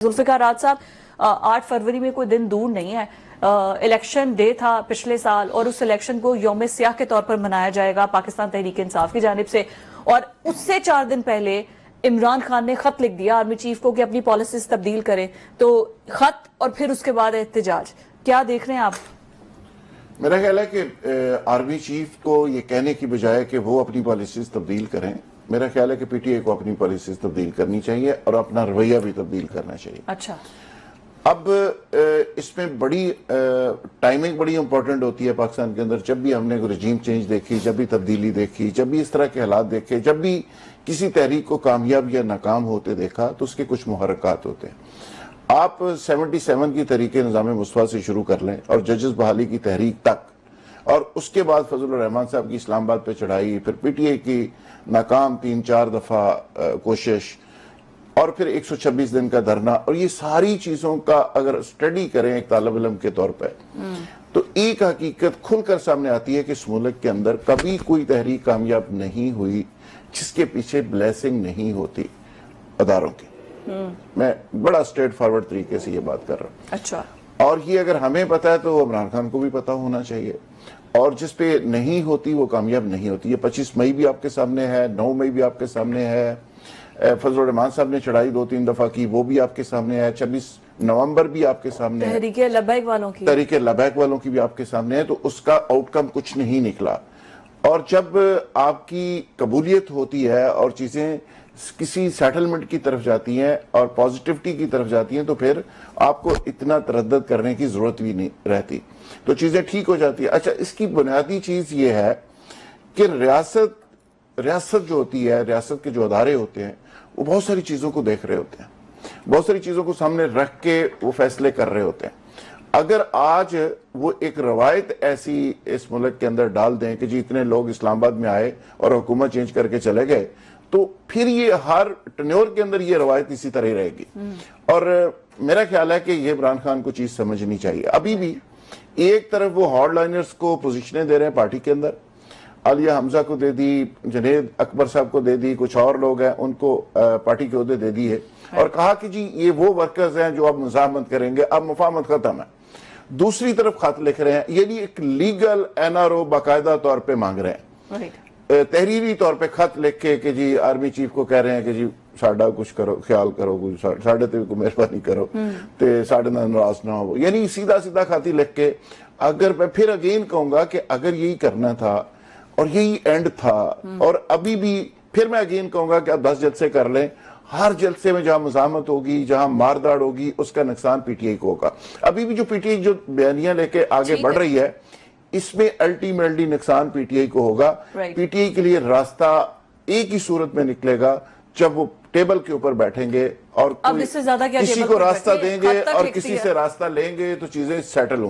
जुल्फिकार राज साहब, 8 फरवरी में कोई दिन दूर नहीं है। इलेक्शन डे था पिछले साल और उस इलेक्शन को यौम सियाह के तौर पर मनाया जाएगा पाकिस्तान तहरीक इंसाफ की जानिब से। और उससे 4 दिन पहले इमरान खान ने खत लिख दिया आर्मी चीफ को कि अपनी पॉलिसीज तब्दील करें। तो खत और फिर उसके बाद एहतजाज, क्या देख रहे हैं आप? मेरा ख्याल है कि आर्मी चीफ को ये कहने की बजाय कि वो अपनी पॉलिसीज तब्दील करें, मेरा ख्याल है कि पीटीआई को अपनी पॉलिसीज तब्दील करनी चाहिए और अपना रवैया भी तब्दील करना चाहिए। अच्छा, अब इसमें बड़ी टाइमिंग बड़ी इंपॉर्टेंट होती है पाकिस्तान के अंदर। जब भी हमने रजीम चेंज देखी, जब भी तब्दीली देखी, जब भी इस तरह के हालात देखे, जब भी किसी तहरीक को कामयाब या नाकाम होते देखा, तो उसके कुछ मुहर्रकात होते हैं। आप 77 की तहरीके निज़ाम मुस्तफा से शुरू कर लें और जजेस बहाली की तहरीक तक, और उसके बाद फजलुर रहमान साहब की इस्लामाबाद पे चढ़ाई, फिर पीटीआई की नाकाम 3-4 दफा कोशिश, और फिर 126 दिन का धरना, और ये सारी चीजों का अगर स्टडी करें एक तालिब इल्म के तौर पर, तो एक हकीकत खुलकर सामने आती है कि इस मुल्क के अंदर कभी कोई तहरीक कामयाब नहीं हुई जिसके पीछे ब्लेसिंग नहीं होती अदारों की। मैं बड़ा स्ट्रेट फॉरवर्ड तरीके से ये बात कर रहा हूँ। अच्छा, और ये अगर हमें पता है तो इमरान खान को भी पता होना चाहिए, और जिस पे नहीं होती वो कामयाब नहीं होती। ये 25 मई भी आपके सामने है, 9 मई भी आपके सामने है, फजलुर रहमान साहब ने चढ़ाई 2-3 दफा की, वो भी आपके सामने है, 26 नवंबर भी आपके सामने है, तहरीके लबैक वालों की भी आपके सामने है। तो उसका आउटकम कुछ नहीं निकला। और जब आपकी कबूलियत होती है और चीजें किसी सेटलमेंट की तरफ जाती हैं और पॉजिटिविटी की तरफ जाती हैं, तो फिर आपको इतना तरद्दुद करने की जरूरत भी नहीं रहती, तो चीजें ठीक हो जाती है। अच्छा, इसकी बुनियादी चीज ये है कि रियासत जो होती है, रियासत के जो अदारे होते हैं, वो बहुत सारी चीजों को देख रहे होते हैं, बहुत सारी चीजों को सामने रख के वो फैसले कर रहे होते हैं। अगर आज वो एक रवायत ऐसी इस मुल्क के अंदर डाल दें कि जी इतने लोग इस्लामाबाद में आए और हुकूमत चेंज करके चले गए, तो फिर ये हर टन्योर के अंदर ये रवायत इसी तरह रहेगी। और मेरा ख्याल है कि ये इमरान खान को चीज समझनी चाहिए। अभी भी एक तरफ वो हार्डलाइनर्स को पोजीशनें दे रहे हैं पार्टी के अंदर, आलिया हमजा को दे दी, जुनैद अकबर साहब को दे दी, कुछ और लोग हैं उनको पार्टी के ओहदे दे दिए, और कहा कि जी ये वो वर्कर्स हैं जो अब मुजाहमत करेंगे, अब मुफाहमत खत्म है। दूसरी तरफ खत लिख रहे हैं, ये एक लीगल एनआरओ बाकायदा तौर पे मांग रहे हैं, तहरीरी तौर पे खत लिख के कि जी आर्मी चीफ को कह रहे हैं कि जी साडा कुछ करो, ख्याल करो, कुछ साढ़े ते को मेहरबानी करो, ते साढ़े नाराज ना हो। यानी सीधा सीधा खत ही लिख के, अगर मैं फिर अगेन कहूंगा कि अगर यही करना था और यही एंड था, और अभी भी फिर मैं अगेन कहूंगा कि आप 10 जलसे कर लें, हर जलसे में जहां मुजाहमत होगी, जहां मारदाड़ होगी, उसका नुकसान पीटीआई को होगा। अभी भी जो पीटीआई जो बयानियां लेके आगे बढ़ रही है, इसमें अल्टीमेटली नुकसान पीटीआई को होगा। पीटीआई के लिए रास्ता एक ही सूरत में निकलेगा, जब वो टेबल के ऊपर बैठेंगे और अब इससे ज्यादा क्या किसी को रास्ता देंगे और किसी से रास्ता लेंगे, तो चीजें सेटल होंगी।